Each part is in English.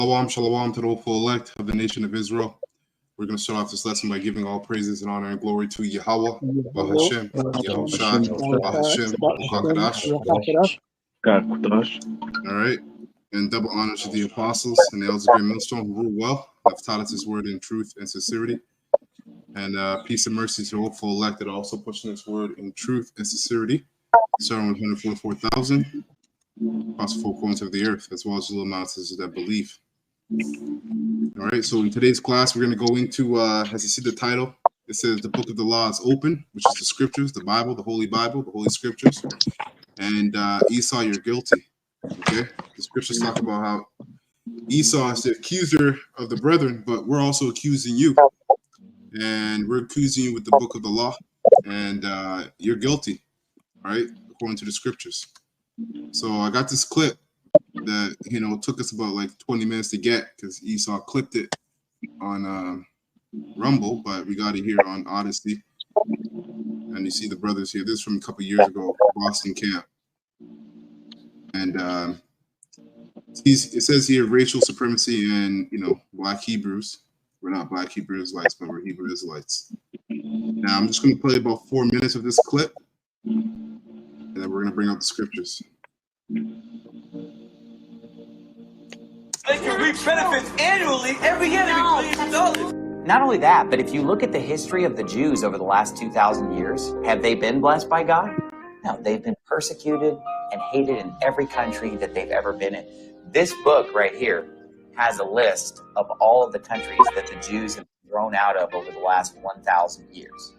Shalom to the hopeful elect of the nation of Israel. We're going to start off this lesson by giving all praises and honor and glory to Yahweh, Bahashem, Yahushai, Bahashem, Bakadash. All right. And double honor to the apostles and the elders of Great Millstone who rule well, have taught us his word in truth and sincerity. And peace and mercy to the hopeful elect that are also pushing this word in truth and sincerity, starting with 144,000 across the four corners of the earth, as well as the little mountains that believe. All right, so in today's class, we're going to go into, as you see the title, it says the book of the law is open, which is the scriptures, the Bible, the Holy Scriptures. And Esau, you're guilty. Okay, the scriptures talk about how Esau is the accuser of the brethren, but we're also accusing you. And we're accusing you with the book of the law, and you're guilty, all right, according to the scriptures. So I got this clip that, took us about like 20 minutes to get because Esau clipped it on Rumble, but we got it here on Odyssey. And you see the brothers here. This is from a couple years ago, Boston camp. And it says here racial supremacy and, black Hebrews. We're not black Hebrew Israelites, but we're Hebrew Israelites. Now, I'm just going to play about 4 minutes of this clip, and then we're going to bring out the scriptures. They can reap benefits annually every year. They make millions of dollars. Not only that, but if you look at the history of the Jews over the last 2,000 years, have they been blessed by God? No, they've been persecuted and hated in every country that they've ever been in. This book right here has a list of all of the countries that the Jews have been thrown out of over the last 1,000 years.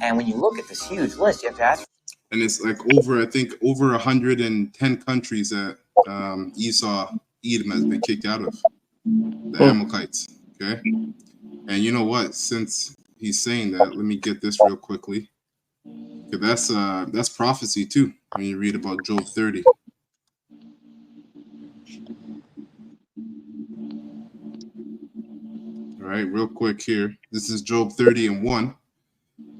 And when you look at this huge list, you have to ask. And it's like over 110 countries that Edom has been kicked out of, the Amalekites. Okay, and you know what? Since he's saying that, let me get this real quickly. Because that's prophecy too. When you read about Job 30. All right, real quick here. This is Job 30:1,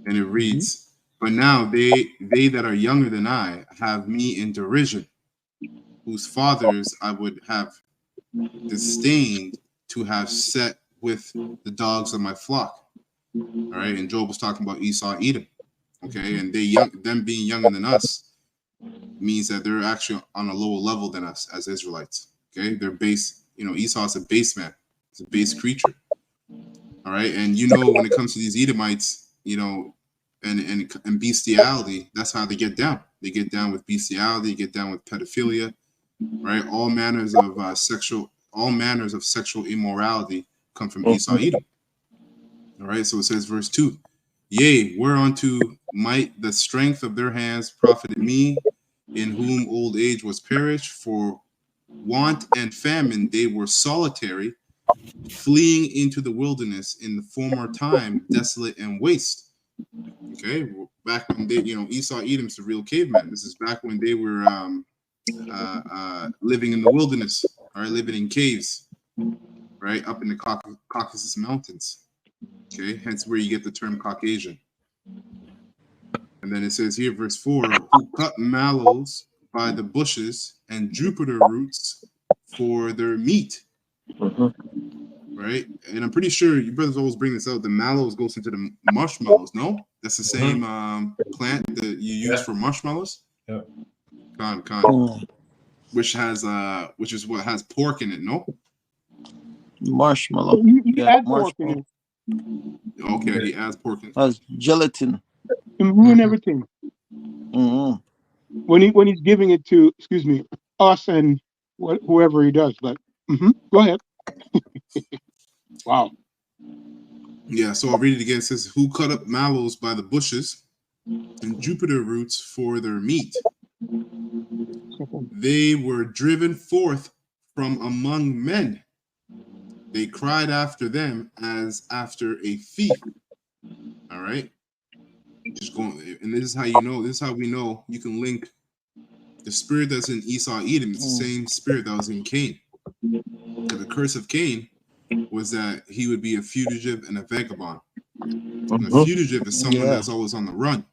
and it reads, "But now they that are younger than I have me in derision, whose fathers I would have disdained to have set with the dogs of my flock." All right, and Job was talking about Esau, Edom. Okay, and them being younger than us means that they're actually on a lower level than us as Israelites. Okay, they're base. Esau is a base man. It's a base creature. All right, and when it comes to these Edomites, and bestiality, that's how they get down. They get down with bestiality, get down with pedophilia, right? All manners of sexual immorality come from Esau, Edom. All right, so it says, verse 2, "Yea, whereunto might the strength of their hands profited me, in whom old age was perished, for want and famine they were solitary, fleeing into the wilderness in the former time, desolate and waste." Okay, back when they, Esau, Edom's the real caveman. This is back when they were living in the wilderness, all right, living in caves, right, up in the Caucasus Mountains. Okay, hence where you get the term Caucasian. And then it says here, verse 4, "Who cut mallows by the bushes and Jupiter roots for their meat." Right, and I'm pretty sure you brothers always bring this out. The mallows goes into the marshmallows. No, that's the same plant that you use for marshmallows. Yeah. Con. Which is what has pork in it. No. Marshmallow. You add pork in it. Okay, he adds pork in it. That's gelatin. And ruin everything. When he's giving it to, us and whoever he does. But go ahead. Wow. Yeah, so I'll read it again. It says, "Who cut up mallows by the bushes and Jupiter roots for their meat. They were driven forth from among men. They cried after them as after a thief." All right. Just going, and this is how this is how we know you can link the spirit that's in Esau, Edom. It's the same spirit that was in Cain. The curse of Cain was that he would be a fugitive and a vagabond. And a fugitive is someone that's always on the run.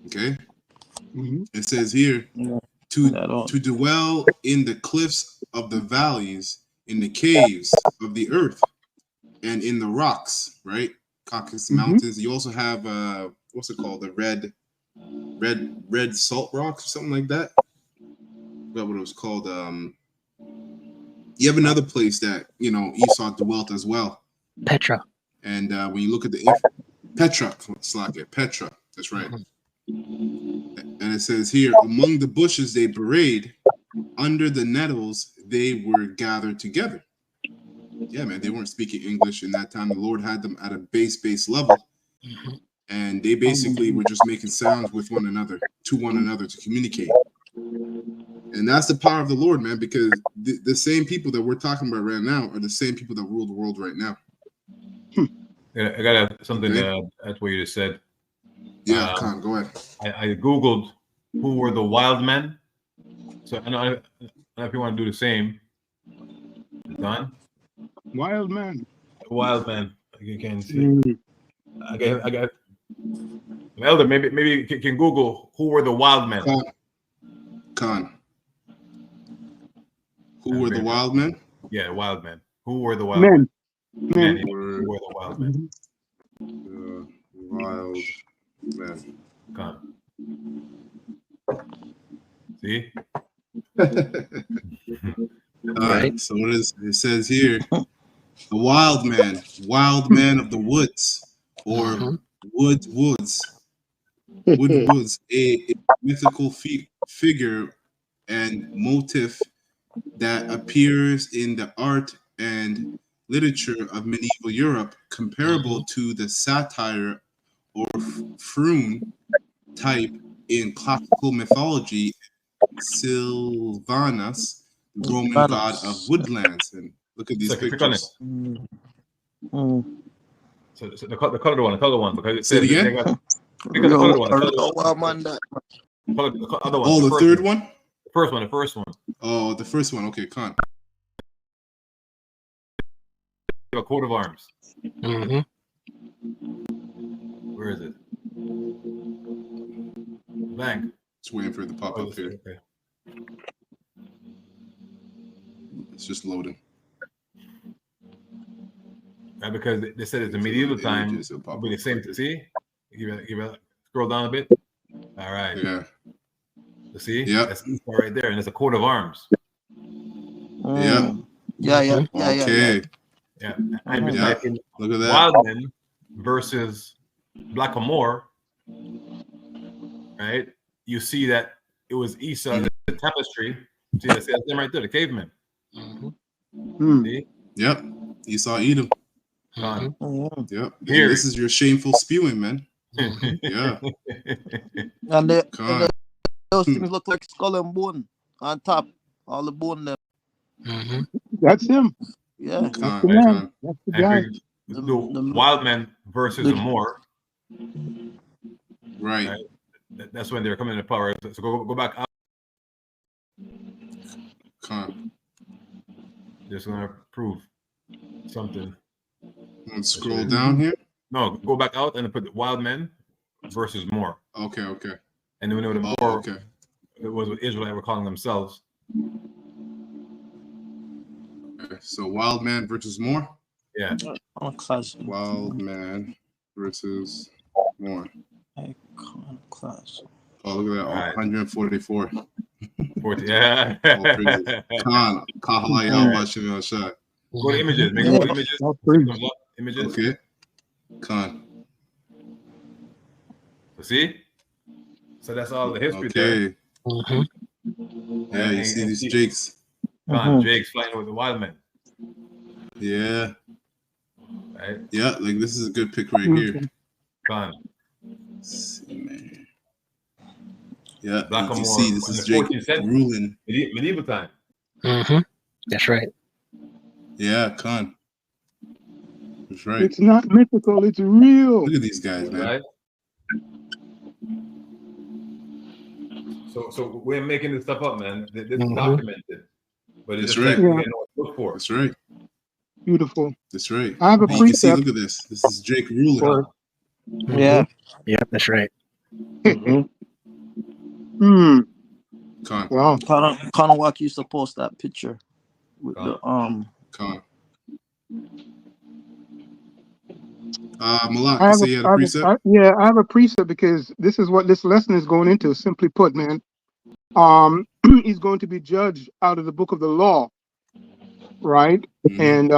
Okay. It says here, to dwell in the cliffs of the valleys in the caves of the earth and in the rocks, right? Caucasus Mountains. You also have what's it called? The red salt rocks or something like that. I forgot what it was called. You have another place that Esau dwelt as well. Petra. And when you look at the Petra, Petra. That's right. And it says here, among the bushes they brayed, under the nettles they were gathered together. Yeah, man, they weren't speaking English in that time. The Lord had them at a base level, and they basically were just making sounds with one another, to communicate. And that's the power of the Lord, man, because the same people that we're talking about right now are the same people that rule the world right now. Yeah, I got something to add to what you just said. Yeah, Khan, go ahead. I Googled who were the wild men. So I don't know if you want to do the same. Don? Wild man. Wild man. You can see. I got Elder, maybe you can Google who were the wild men. Khan. Who were the wild men? Yeah, wild men. Who were the wild men? Men. Who were the wild men? Wild men. Khan. See? Right. So what is it says here? The wild man of the woods, or woods, a mythical figure and motif that appears in the art and literature of medieval Europe, comparable to the satyr or Froon type in classical mythology. Sylvanus, the Roman god of woodlands, and look at these pictures. So the colored one, because it Say says it again. The colored one. Oh, the third one. The first one. Oh, the first one. Okay, Khan. A coat of arms. Where is it? Blank. Just waiting for it to pop up here. Okay. It's just loading. Because they said it's a medieval time. It'll be the same. See? Give it, scroll down a bit. All right. Yeah. See? Yeah. That's Esau right there, and it's a coat of arms. Yeah. Yeah. Okay. Yeah. And typing Look at that. wild men versus Blackamoor, right? You see that it was Esau, the tapestry. See, that's them right there, the cavemen. See? Yep. Esau Edom. Gone. Yep. Here. This is your shameful spewing, man. Yeah. And Khan. those things look like skull and bone on top. All the bone there. That's him. Yeah. Khan. the man. Khan. That's the guy. And the wild men versus the Moor. Right. That's when they're coming to power. So go back out. Khan. Just gonna prove something. Scroll down here. No, go back out and put wild men versus Moor. Okay. And then we know the Oh, Moor, okay. it was what Israel were calling themselves. Okay. So wild man versus Moor. Yeah. Class. Wild man versus Moor. Class. Oh, look at that. Right. 144. 40, yeah. All praises. Khan. Kahala Yahweh Shem Shai. Go to images. Make go to images. All praise. Comes up, images. Okay. Khan. See? So that's all the history there. Okay. Yeah, you see these Jakes. Jake's flying with the wild men. Yeah. Right? Yeah, like this is a good pick right here. Gone. Let's see, man. Yeah, Blackamoor you can see this in is the Jake 14th century. ruling. Medieval time. That's right. Yeah, Khan. That's right. It's not mythical. It's real. Look at these guys, man. Right? So we're making this stuff up, man. This is documented. But it's That's just right. like we didn't know what to look for. That's right. Beautiful. That's right. I have a You can see, precept. look at this. This is Jake ruling. For- Yeah. Yep, that's right. Khan. Wow. Conowak used to post that picture. with Khan. the Khan. Malak, you say you had a precept? I have a precept because this is what this lesson is going into. Simply put, man, he's going to be judged out of the book of the law, right? Mhm. And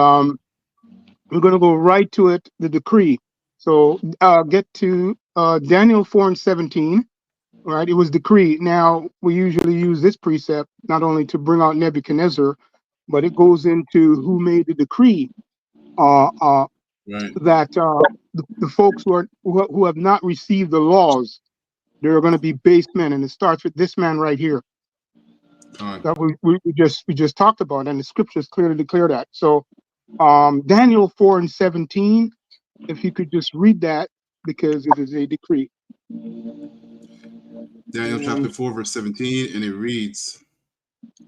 we're going to go right to it, the decree. So get to Daniel 4:17, right? It was decree. Now we usually use this precept not only to bring out Nebuchadnezzar, but it goes into who made the decree. Right. That the folks who have not received the laws, they're going to be base men, and it starts with this man right here Khan. that we just talked about, and the scriptures clearly declare that. So Daniel 4:17, if you could just read that, because it is a decree. Daniel chapter 4, verse 17, and it reads,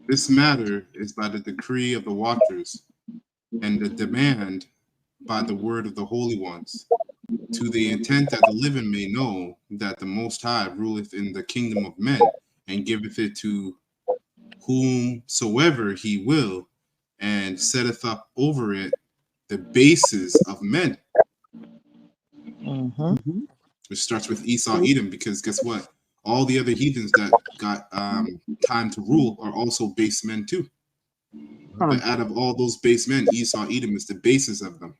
"This matter is by the decree of the watchers, and the demand by the word of the holy ones, to the intent that the living may know that the Most High ruleth in the kingdom of men, and giveth it to whomsoever he will, and setteth up over it the bases of men." Which starts with Esau, Edom, because guess what? All the other heathens that got time to rule are also base men too. But out of all those base men, Esau, Edom is the basis of them.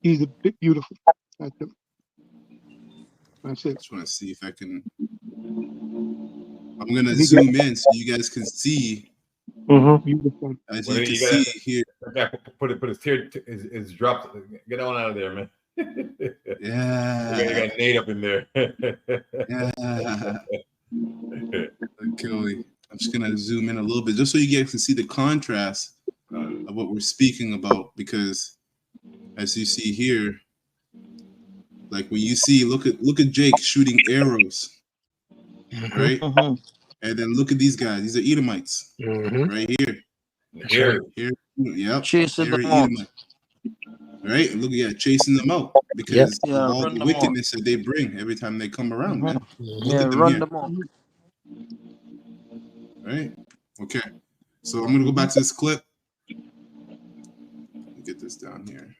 He's a bit beautiful. That's it. That's it. Just want to see if I can. I'm gonna zoom in so you guys can see. Beautiful. As Well, you can you gotta- see here. Put his tear is dropped. Get on out of there, man. You Yeah. got Nate up in there. Yeah. Okay. I'm just gonna zoom in a little bit just so you guys can see the contrast of what we're speaking about, because as you see here, like when you see, look at Jake shooting arrows, right? And then look at these guys. These are Edomites, right here. Here, Yep. Chasing them Here, out. Edomite. Right? And look at chasing them out because of all run the them wickedness that they bring every time they come around, man. Look Yeah, at them run here. them up. Right? Okay. So I'm gonna go back to this clip. Let me get this down here.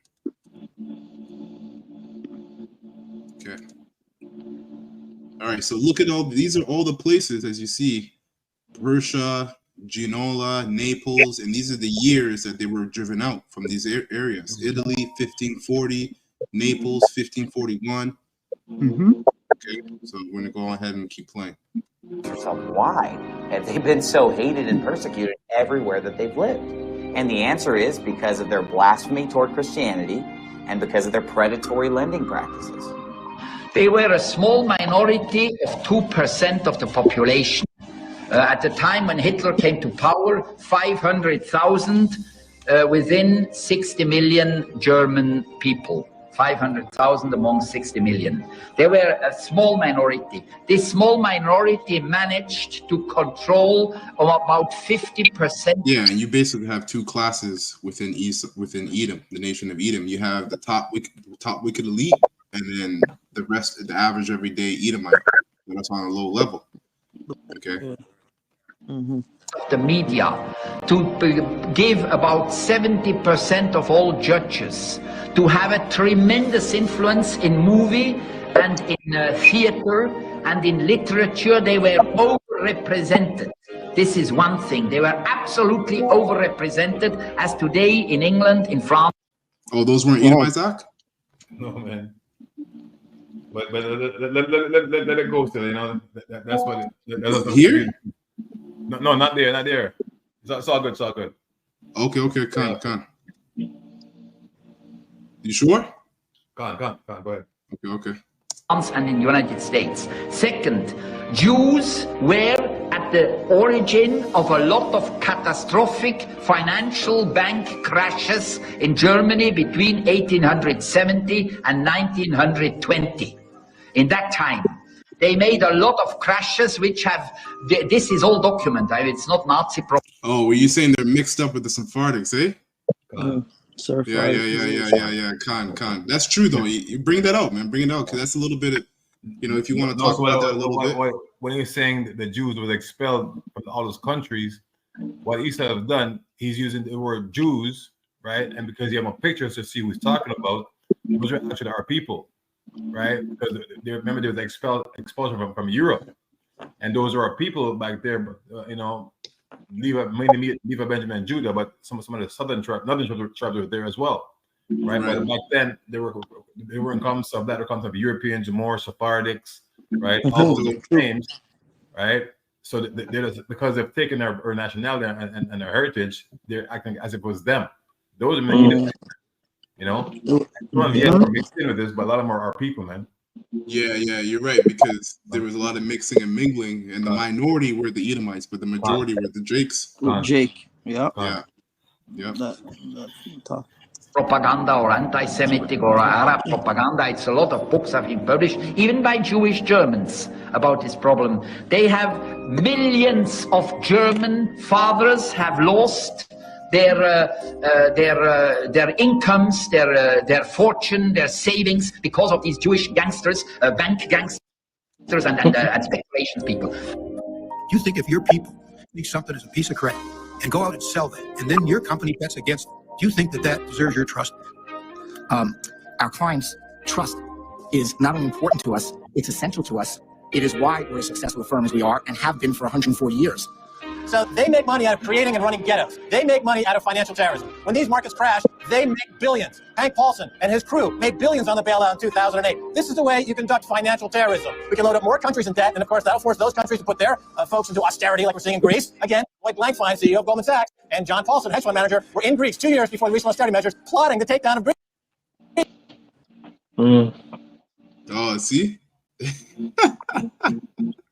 Okay. All right. So look at these are all the places, as you see, Persia, Genoa, Naples, and these are the years that they were driven out from these areas. Italy, 1540, Naples, 1541. Okay, so we're gonna go ahead and keep playing. yourself, why have they been so hated and persecuted everywhere that they've lived? And the answer is because of their blasphemy toward Christianity and because of their predatory lending practices. They were a small minority of 2% of the population. At the time when Hitler came to power, 500,000 within 60 million German people. 500,000 among 60 million. They were a small minority. This small minority managed to control about 50%. Yeah, and you basically have two classes within Edom, the nation of Edom. You have the top wicked elite, and then the rest, the average everyday Edomite. That's on a low level. Okay. The media to give about 70% of all judges, to have a tremendous influence in movie and in theater and in literature. They were overrepresented. This is one thing. They were absolutely overrepresented, as today in England, in France. Oh, those weren't Edomites, Zach? no man. But let it go still. You know that's what that's Here. No, not there, not there. It's all good. It's all good. Okay, Con. You sure? Go on. Go ahead. Okay. France and in the United States. Second, Jews were at the origin of a lot of catastrophic financial bank crashes in Germany between 1870 and 1920. In that time, they made a lot of crashes which have, this is all documented, it's not Nazi propaganda. Oh, were you saying they're mixed up with the Sephardics, eh? Yeah. Con. That's true though. You bring that out, man. Bring it out because that's a little bit of, if you want to talk about that a little bit. When you're saying that the Jews were expelled from all those countries, what Esau has done, he's using the word Jews, right? And because you have a picture to see who he's talking about, those are actually our people, right? Because remember there was expulsion from Europe, and those are our people back there. But mainly Benjamin and Judah, but some of the northern tribes were there as well, right? But back then they were in concept of that, or concept of Europeans, more Sephardics, right? All those names, right? So because they've taken our nationality and our heritage, they're acting as if it was them. Those are many, we're mixed in with this, but a lot of them are our people, man. Yeah, you're right, because there was a lot of mixing and mingling, and the minority were the Edomites, but the majority were the Jakes. Jake, yeah. Propaganda or anti-Semitic or Arab propaganda. It's a lot of books have been published, even by Jewish Germans, about this problem. They have millions of German fathers have lost their incomes, their fortune, their savings because of these Jewish gangsters, bank gangsters, and speculation people. You think if your people think something is a piece of crap and go out and sell that, and then your company bets against it, do you think that deserves your trust? Our clients' trust is not only important to us, it's essential to us. It is why we're a successful firm as we are and have been for 140 years. So they make money out of creating and running ghettos. They make money out of financial terrorism. When these markets crash, they make billions. Hank Paulson and his crew made billions on the bailout in 2008. This is the way you conduct financial terrorism. We can load up more countries in debt, and of course that'll force those countries to put their folks into austerity, like we're seeing in Greece. Again, Lloyd Blankfein, CEO of Goldman Sachs, and John Paulson, hedge fund manager, were in Greece 2 years before the recent austerity measures, plotting the takedown of Greece. Oh, see?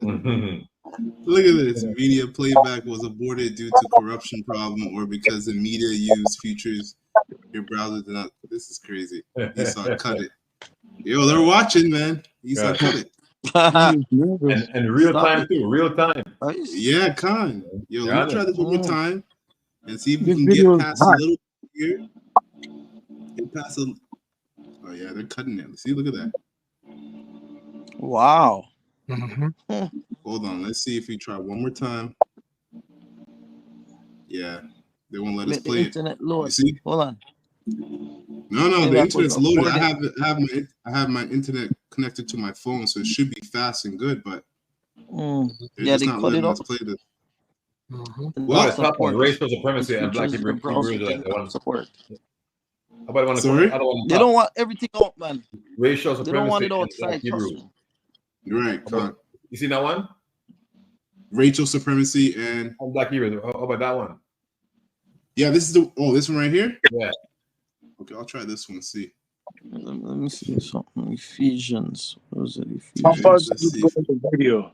Look at this. Media playback was aborted due to corruption problem or because the media used features your browser did not. This is crazy. Esau cut it. Yo, they're watching, man. Esau cut it. and real time too. Real time. Yeah, Khan. Yo, let me try this one more time and see if we can get past a little here. Get past a. Oh yeah, they're cutting it. See, look at that. Wow. Hold on, let's see if we try one more time. Yeah, they won't let us play it. You see? Hold on. No, the internet's loaded. I have my internet connected to my phone, so it should be fast and good. But they're just not letting us play this. Well, it's not racial supremacy and black Hebrews. Support. Sorry? They don't want everything out, man. Racial supremacy. They don't want it outside. You're right, Khan. You see that one? Racial supremacy and black Hebrews. How about that one? Yeah, this is this one right here? Yeah. Okay, I'll try this one. See. Let me see something. Ephesians. What was it? Ephesians. How far did you go to the video?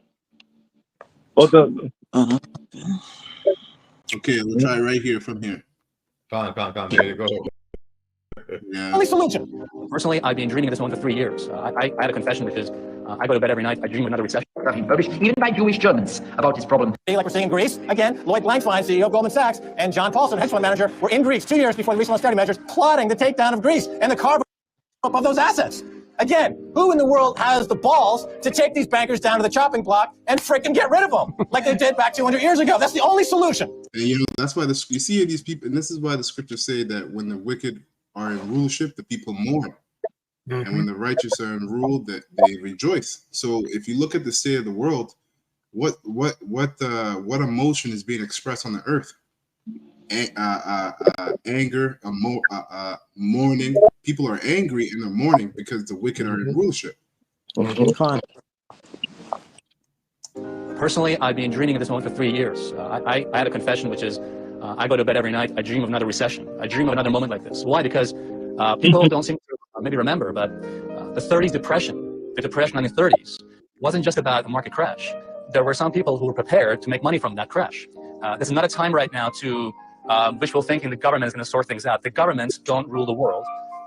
Okay, we'll try right here from here. Come. There you go. Yeah. Only solution. Personally, I've been dreaming of this one for 3 years. I had a confession, which is I go to bed every night. I dream of another recession. Published even by Jewish Germans about this problem. Like we're seeing in Greece. Again, Lloyd Blankfein, CEO of Goldman Sachs, and John Paulson, hedge fund manager, were in Greece 2 years before the recent austerity measures, plotting the takedown of Greece and the carve up of those assets. Again, who in the world has the balls to take these bankers down to the chopping block and freaking get rid of them like they did back 200 years ago? That's the only solution. And that's why you see these people, and this is why the scriptures say that when the wicked are in rulership, the people mourn. And when the righteous are in rule, that they rejoice. So if you look at the state of the world, what emotion is being expressed on the earth? Anger, mourning. People are angry and they're mourning because the wicked are in rulership. Personally, I've been dreaming of this moment for 3 years. I had a confession, which is I go to bed every night. I dream of another recession. I dream of another moment like this. Why? Because people don't seem to maybe remember, but the 30s depression, the depression in the 30s, wasn't just about a market crash. There were some people who were prepared to make money from that crash. This is not a time right now to wishful thinking the government is going to sort things out. The governments don't rule the world.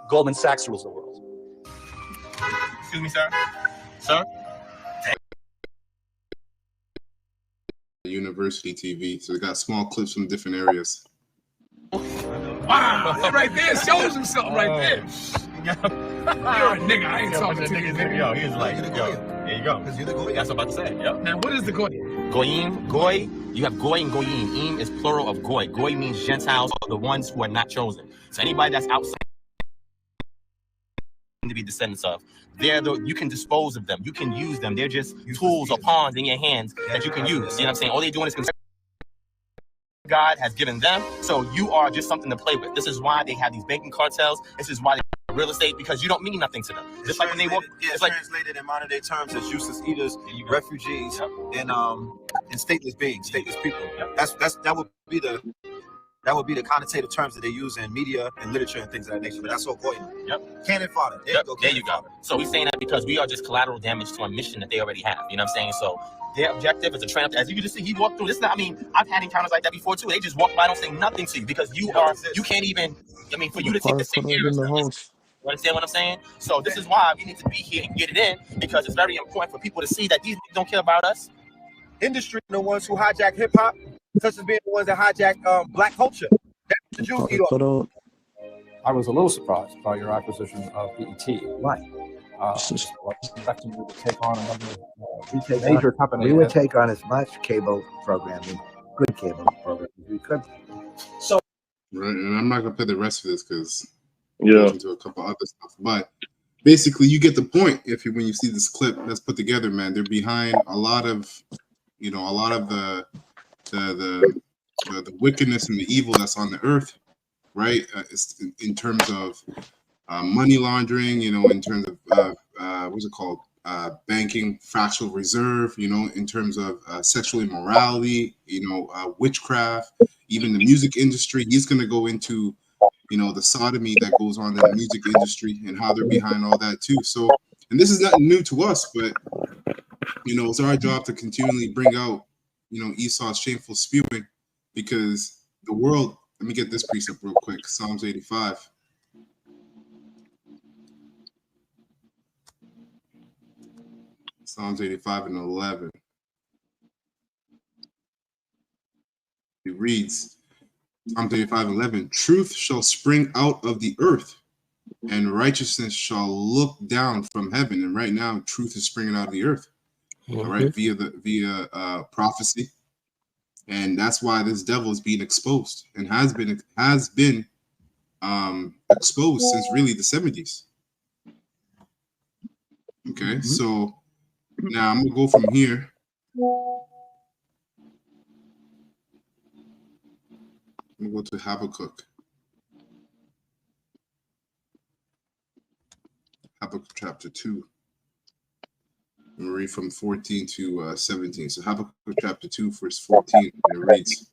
Goldman Sachs rules the world. Excuse me, sir. Sir? University TV, so they got small clips from different areas. Wow, that right there shows him something right there. You're a nigga. I ain't talking to you, nigga. Yo, he's like, yo, there you go. That's what I'm about to say. Yo. Now, what is the goy? Goyim, goy, You have goy and goyim. Im is plural of goy. Goy means Gentiles, or the ones who are not chosen. So anybody that's outside to be descendants of, you can dispose of them. You can use them. They're just tools or pawns in your hands that you can use. You know what I'm saying? All they're doing is God has given them. So you are just something to play with. This is why they have these banking cartels. This is why they have real estate, because you don't mean nothing to them. Just like when they walk, it's like translated in modern day terms as useless eaters, refugees, and stateless beings, stateless people. That would be the connotative terms that they use in media and literature and things of that nature. But that's all goy. Cannon fodder. There you go. So we're saying that because we are just collateral damage to a mission that they already have. You know what I'm saying? So their objective is to tramp. As you can just see, he walked through. This not. I mean, I've had encounters like that before too. They just walk by, don't say nothing to you because you can't even. I mean, for you to take the same care. You understand what I'm saying? So this is why we need to be here and get it in, because it's very important for people to see that these niggas don't care about us. Industry, the ones who hijack hip hop, such as being the ones that hijack black culture. That's the Jews eat off. I was a little surprised by your acquisition of BET. Right. Expecting you to take on another major company. We would take on as much cable programming, good cable programming as we could. So, right, and I'm not gonna play the rest of this because into a couple other stuff. But basically, you get the point when you see this clip that's put together, man. They're behind a lot of, the wickedness and the evil that's on the earth, right? It's in terms of money laundering, in terms of what's it called? Banking, fractional reserve, in terms of sexual immorality, witchcraft, even the music industry. He's going to go into, the sodomy that goes on in the music industry and how they're behind all that too. So, and this is nothing new to us, but, it's our job to continually bring out, Esau's shameful spewing, because the world, let me get this precept real quick, Psalms 85. Psalms 85 and 11. It reads, Psalms 85 and 11, truth shall spring out of the earth, and righteousness shall look down from heaven. And right now, truth is springing out of the earth, all right, via prophecy. And that's why this devil is being exposed and has been exposed since really the 70s. Okay, so now I'm gonna go from here. I'm gonna go to Habakkuk. Habakkuk chapter 2. I'm gonna read from 14 to 17. So Habakkuk chapter 2, verse 14. And it reads, it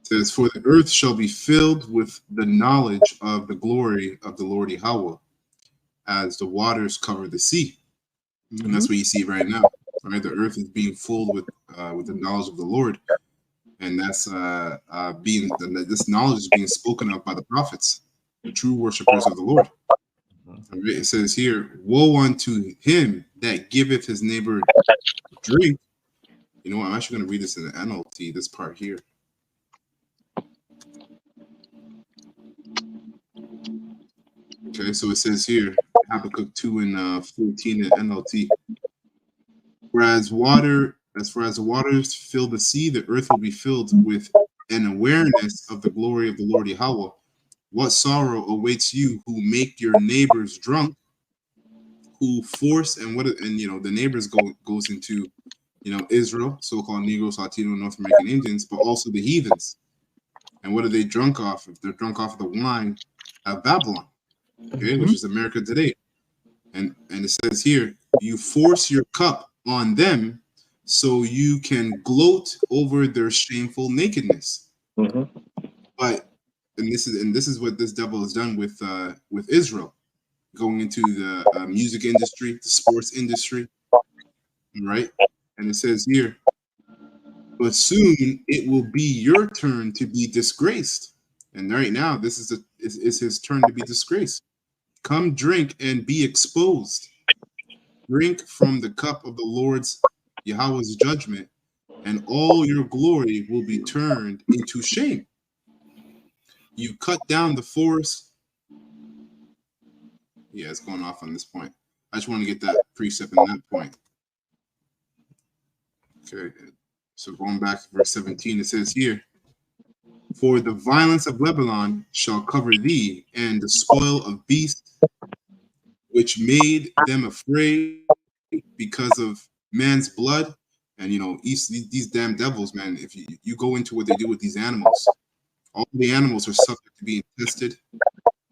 says, for the earth shall be filled with the knowledge of the glory of the Lord Yahweh, as the waters cover the sea. And that's what you see right now. Right, the earth is being filled with the knowledge of the Lord, and that's this knowledge is being spoken of by the prophets, the true worshipers of the Lord. It says here, woe unto him that giveth his neighbor drink. You know what? I'm actually going to read this in the NLT, this part here. Okay, so it says here, Habakkuk 2 and 14 in NLT. As far as the waters fill the sea, the earth will be filled with an awareness of the glory of the Lord Yahweh. What sorrow awaits you who make your neighbors drunk, who force the neighbors goes into Israel, so-called Negroes, Latino, North American Indians, but also the heathens. And what are they drunk off of? They're drunk off of the wine of Babylon, okay, which is America today. And it says here, you force your cup on them so you can gloat over their shameful nakedness. But this is what this devil has done with Israel, going into the music industry, the sports industry, right? And it says here, but soon it will be your turn to be disgraced. And right now, this is his turn to be disgraced. Come drink and be exposed. Drink from the cup of the Lord's Yahweh's judgment, and all your glory will be turned into shame. You cut down the forest. Yeah, it's going off on this point. I just want to get that precept in that point. Okay. So going back to verse 17, it says here, for the violence of Lebanon shall cover thee, and the spoil of beasts, which made them afraid because of man's blood. And you know, these damn devils, man, if you go into what they do with these animals, all the animals are subject to being tested,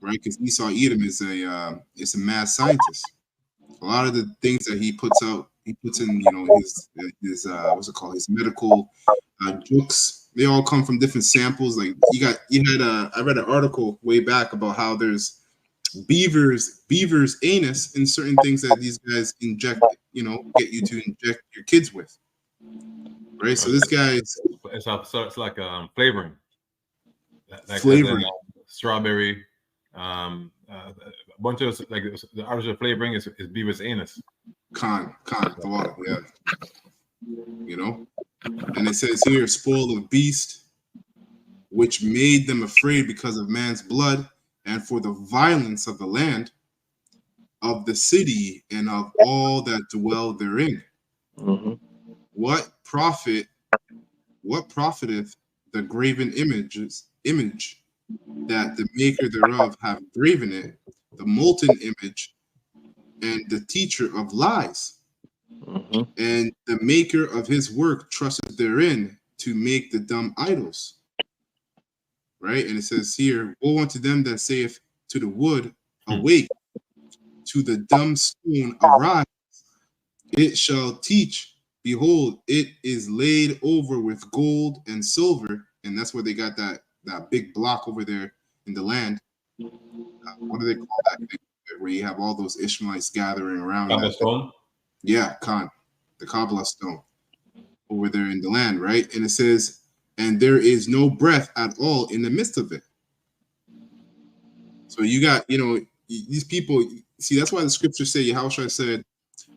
right? Because Esau Edom is a mad scientist. A lot of the things that he puts out, he puts in, you know, his what's it called, his medical jokes. They all come from different samples. Like I read an article way back about how there's beaver's anus in certain things that these guys inject, you know, get you to inject your kids with, right? So this guy is it's like flavoring, like flavoring, strawberry, a bunch of like the artificial flavoring is beaver's anus. Con the water, yeah. You know, and it says here, spoil of beast, which made them afraid because of man's blood, and for the violence of the land, of the city, and of all that dwell therein. Mm-hmm. What profiteth the graven image that the maker thereof have graven it, the molten image, and the teacher of lies? Mm-hmm. And the maker of his work trusted therein to make the dumb idols. Right? And it says here, woe unto them that saith to the wood, awake, to the dumb stone, arise. It shall teach, behold, it is laid over with gold and silver. And that's where they got that big block over there in the land. What do they call that thing? Where you have all those Ishmaelites gathering around. Cobblestone? Yeah, the Kabbalah stone over there in the land, right? And it says, and there is no breath at all in the midst of it. So you got, you know, these people, see, that's why the scriptures say, Yahushua said,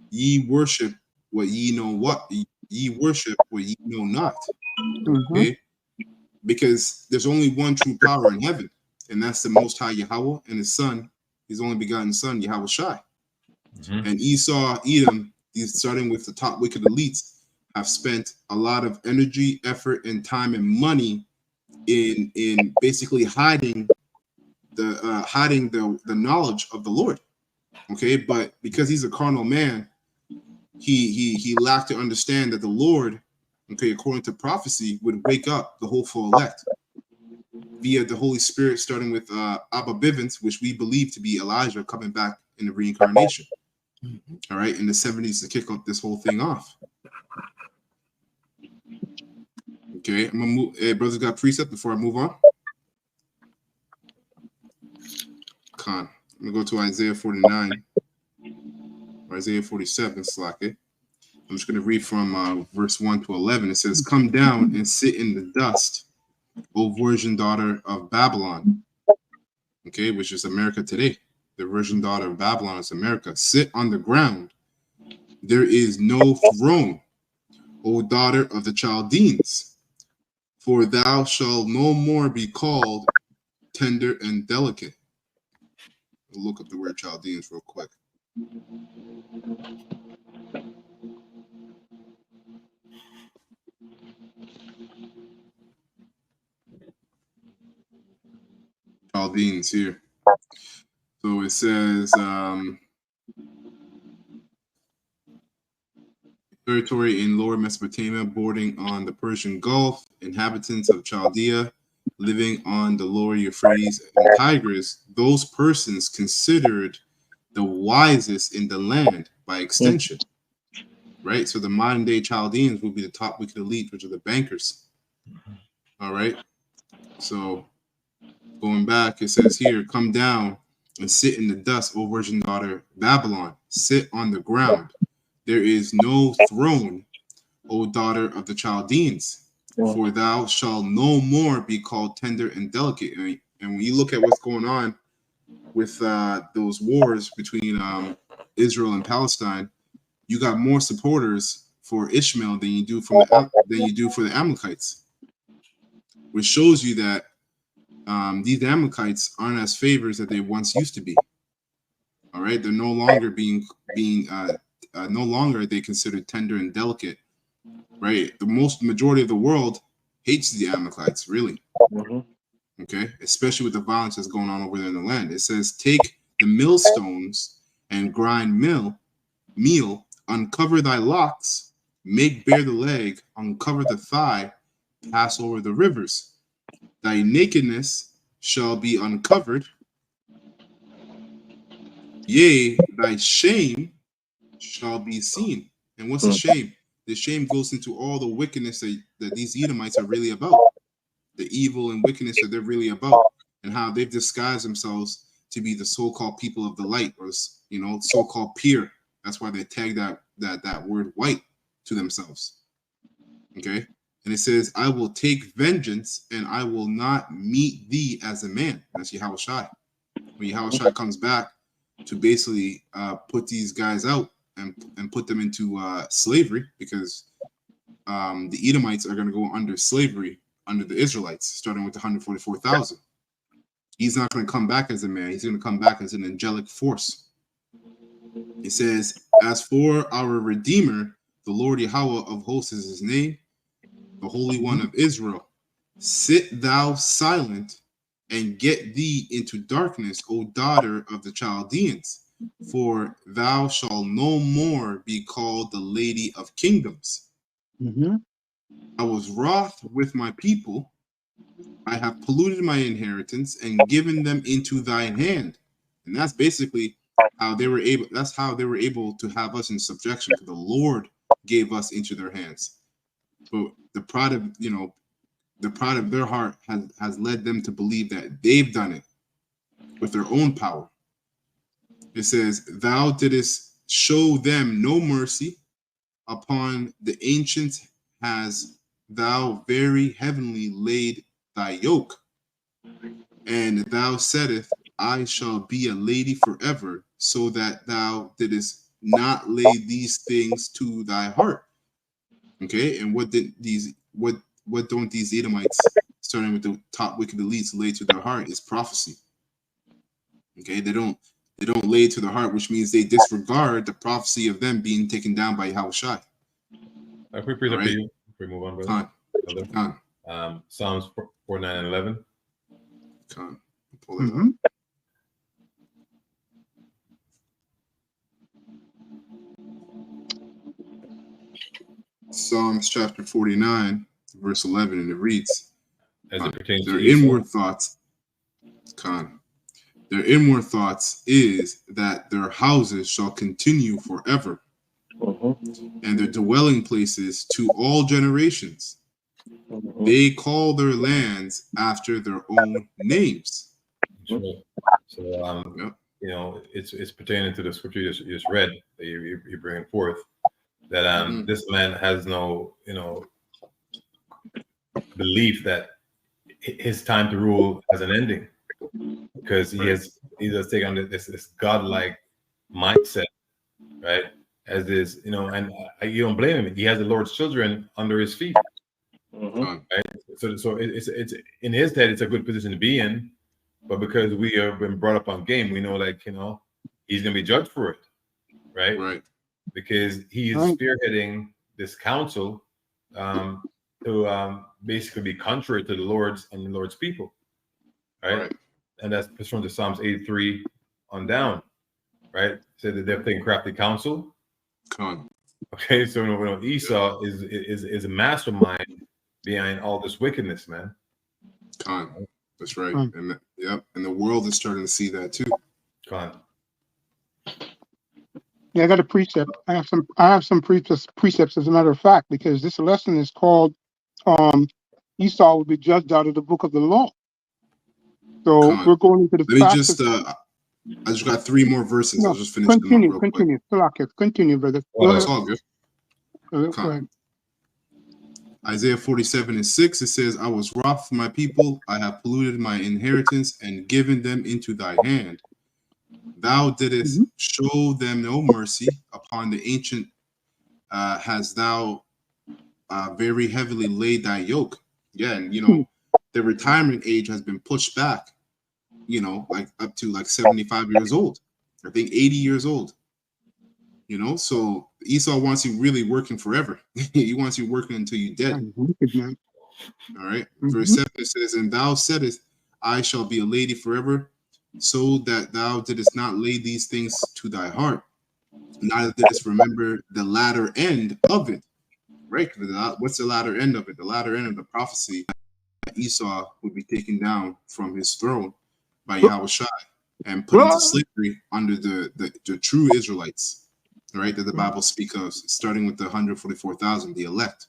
ye worship what ye know what, ye worship what ye know not. Mm-hmm. Okay? Because there's only one true power in heaven, and that's the Most High Yahweh and his son, his only begotten son, Yahweh Shai. Mm-hmm. And Esau, Edom, these starting with the top wicked elites, have spent a lot of energy, effort, and time and money in basically hiding the knowledge of the Lord. Okay, but because he's a carnal man, he lacked to understand that the Lord, okay, according to prophecy, would wake up the hopeful elect via the Holy Spirit, starting with Abba Bivens, which we believe to be Elijah coming back in the reincarnation. All right, in the 70s to kick up this whole thing off. Okay, I'm gonna move. Hey, brothers, got precept before I move on. I'm gonna go to Isaiah 49 or Isaiah 47. Slack it. I'm just gonna read from verse 1 to 11. It says, "Come down and sit in the dust, O virgin daughter of Babylon." Okay, which is America today. The virgin daughter of Babylon is America. Sit on the ground. There is no throne, O daughter of the Chaldeans, for thou shalt no more be called tender and delicate. We'll look up the word Chaldeans real quick. Chaldeans here. So it says, territory in Lower Mesopotamia bordering on the Persian Gulf, inhabitants of Chaldea living on the Lower Euphrates and Tigris, those persons considered the wisest in the land by extension, right? So the modern day Chaldeans will be the top wicked elite, which are the bankers. All right. So going back, it says here, "Come down and sit in the dust, O virgin daughter Babylon. Sit on the ground. There is no throne, O daughter of the Chaldeans, for thou shalt no more be called tender and delicate." And when you look at what's going on with those wars between Israel and Palestine, you got more supporters for Ishmael than you do for the Amalekites, which shows you that these Amalekites aren't as favors that they once used to be. All right, they're no longer no longer are they considered tender and delicate right? The majority of the world hates the Amalekites, really. Okay, especially with the violence that's going on over there in the land. It says, take the millstones and grind meal, uncover thy locks, make bare the leg, uncover the thigh, pass over the rivers. Thy nakedness shall be uncovered. Yea, thy shame shall be seen. And what's the shame? The shame goes into all the wickedness that these Edomites are really about. The evil and wickedness that they're really about, and how they've disguised themselves to be the so-called people of the light, or so-called pure. That's why they tag that word white to themselves. Okay, and it says, "I will take vengeance, and I will not meet thee as a man." That's Yahushua. When Yahushua comes back to basically put these guys out and put them into slavery, because the Edomites are going to go under slavery under the Israelites, starting with 144,000. He's not going to come back as a man. He's going to come back as an angelic force. It says, as for our Redeemer, the Lord Yahweh of hosts is his name, the Holy One of Israel. Sit thou silent and get thee into darkness, O daughter of the Chaldeans, for thou shalt no more be called the Lady of Kingdoms. I was wroth with my people. I have polluted my inheritance and given them into thine hand. And that's basically how they were able. That's how they were able to have us in subjection. The Lord gave us into their hands. But the pride of their heart has led them to believe that they've done it with their own power. It says, "Thou didst show them no mercy. Upon the ancients has thou very heavenly laid thy yoke, and thou saidest, I shall be a lady forever, so that thou didst not lay these things to thy heart." Okay, and what don't these Edomites, starting with the top wicked elites, lay to their heart is prophecy. Okay, they don't lay it to their heart, which means they disregard the prophecy of them being taken down by Yahushua. A quick precept for you. We move on, brother. Psalms 49 and 11. Pull it up. Psalms chapter 49, verse 11, and it reads, as it pertains their to inward thoughts, their inward thoughts is that their houses shall continue forever, and their dwelling places to all generations. They call their lands after their own names. So, it's pertaining to the scripture you just read that you're bringing forth, that this man has no, belief that his time to rule has an ending, because he does take on this godlike mindset, right? As this, and you don't blame him. He has the Lord's children under his feet, right? So it's in his head, it's a good position to be in, but because we have been brought up on game, we know, he's gonna be judged for it, right? Right. Because he is spearheading this council to basically be contrary to the Lord's and the Lord's people, right? And that's from the Psalms 83 on down, right? So that they're playing crafty counsel. Okay, so Esau is a mastermind behind all this wickedness, man. That's right. And and the world is starting to see that too. Yeah, I got a precept. I have some precepts as a matter of fact, because this lesson is called Esau will be judged out of the book of the law. So we're going into the I just got 3 more verses. I'll just finish continue, them up continue, brother. It's all good. Go ahead. Isaiah 47:6, it says, I was wroth with my people, I have polluted my inheritance and given them into thy hand. Thou didst show them no mercy. Upon the ancient hast thou very heavily laid thy yoke. Yeah, and the retirement age has been pushed back, up to 75 years old. I think 80 years old. You know, so Esau wants you really working forever. He wants you working until you're dead. All right. Verse 7 it says, "And thou saidest, I shall be a lady forever, so that thou didst not lay these things to thy heart, neither didst remember the latter end of it." Right? What's the latter end of it? The latter end of the prophecy that Esau would be taken down from his throne by Yahushua and put into slavery under the true Israelites, right? That the Bible speaks of, starting with the 144,000, the elect.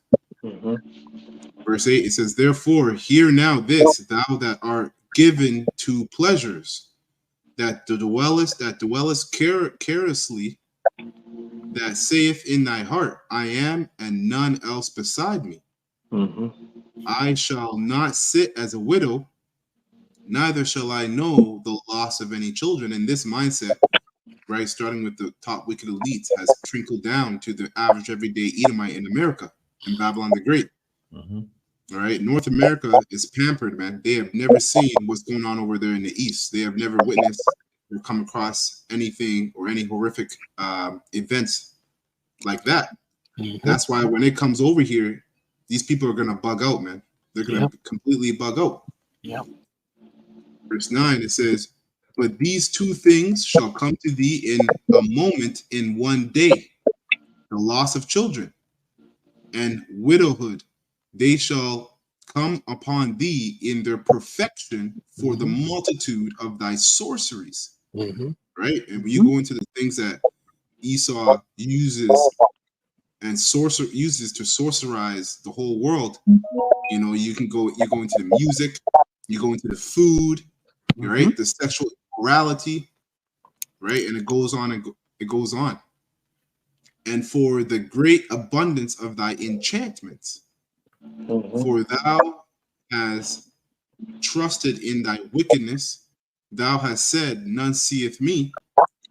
Verse 8, it says, "Therefore, hear now this, thou that art given to pleasures, that dwellest carelessly, that saith in thy heart, I am, and none else beside me. I shall not sit as a widow, neither shall I know the loss of any children." And this mindset, right, starting with the top wicked elites, has trickled down to the average everyday Edomite in America, in Babylon the Great. All right, North America is pampered, man. They have never seen what's going on over there in the East. They have never witnessed or come across anything or any horrific events like that. That's why when it comes over here, these people are gonna bug out, man. They're gonna completely bug out. Verse 9, it says, "But these two things shall come to thee in a moment, in one day, the loss of children and widowhood. They shall come upon thee in their perfection for the multitude of thy sorceries." Right? And when you go into the things that Esau uses and uses to sorcerize the whole world, you know, you go into the music, you go into the food, right? The sexual morality, right? And it goes on and it goes on. "And for the great abundance of thy enchantments, for thou hast trusted in thy wickedness, thou hast said, none seeth me,"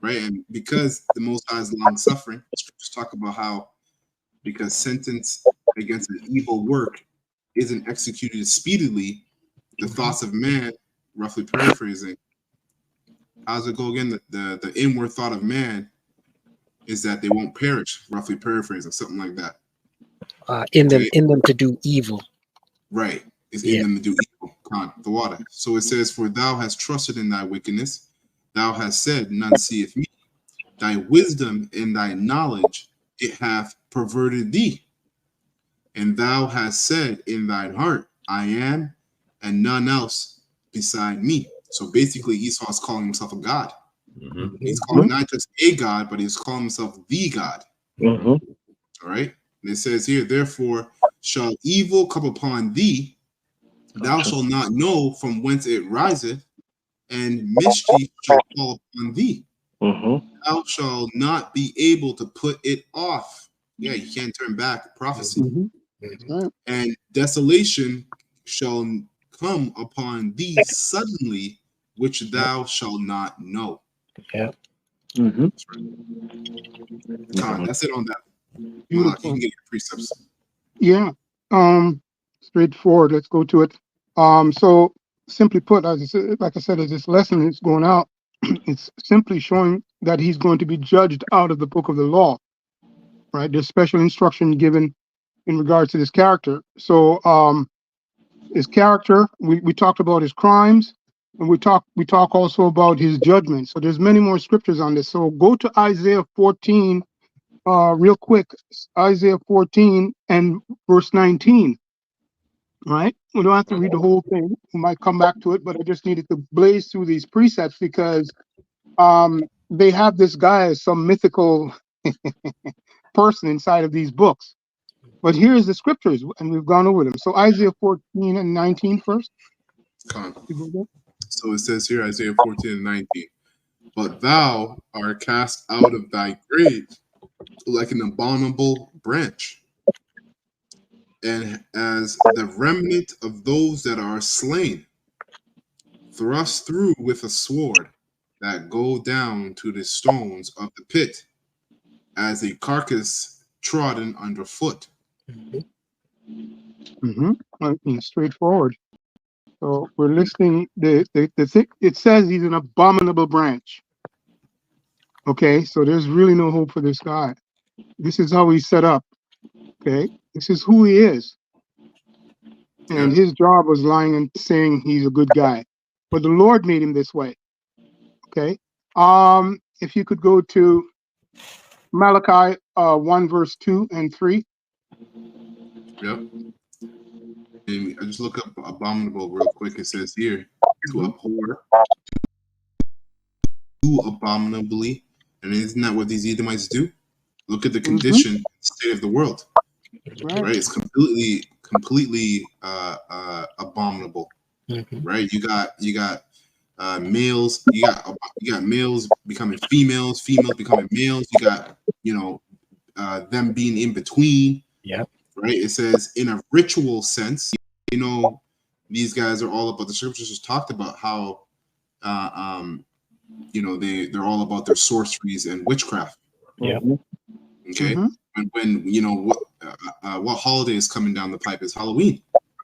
right? And because the Most High is long suffering, scriptures talk about how because sentence against an evil work isn't executed speedily, the thoughts of man, roughly paraphrasing, how's it go again? The inward thought of man is that they won't perish, roughly paraphrasing, something like that. In them to do evil. Right. It's in them to do evil. The water. So it says, "For thou hast trusted in thy wickedness, thou hast said, none seeth me. Thy wisdom and thy knowledge, it hath perverted thee. And thou hast said in thine heart, I am, and none else beside me." So basically, Esau is calling himself a god. He's calling not just a god, but he's calling himself the God. All right. And it says here, "Therefore shall evil come upon thee, thou shalt not know from whence it riseth, and mischief shall fall upon thee. Thou shalt not be able to put it off." Yeah, you can't turn back prophecy. "And desolation shall come upon thee suddenly, which thou shalt not know." That's it on that. You can get your precepts. Yeah. Straightforward. Let's go to it. So simply put, like I said, as this lesson is going out, it's simply showing that he's going to be judged out of the book of the law. Right? There's special instruction given in regards to this character. So his character, we talked about his crimes, and we talk also about his judgment. So there's many more scriptures on this. So go to Isaiah 14 real quick. Isaiah 14 and verse 19. Right? We don't have to read the whole thing. We might come back to it, but I just needed to blaze through these precepts because they have this guy as some mythical person inside of these books. But here's the scriptures, and we've gone over them. So Isaiah 14 and 19 first. So it says here, Isaiah 14 and 19. "But thou art cast out of thy grave like an abominable branch, and as the remnant of those that are slain, thrust through with a sword, that go down to the stones of the pit, as a carcass trodden underfoot." Straightforward. So we're listing the thing. It says he's an abominable branch. Okay, so there's really no hope for this guy. This is how he's set up. Okay, this is who he is. And his job was lying and saying he's a good guy. But the Lord made him this way. Okay. If you could go to Malachi 1 verse 2 and 3. Yep. And I just look up abominable real quick. It says here to abhor, do abominably. And isn't that what these Edomites do? Look at the condition, state of the world. Right? It's completely abominable. Right? You got males, you got males becoming females, females becoming males, you got them being in between. Yeah. Right? It says in a ritual sense, these guys are all about, the scriptures just talked about how they're all about their sorceries and witchcraft. Yeah. Okay. And when what holiday is coming down the pipe is Halloween.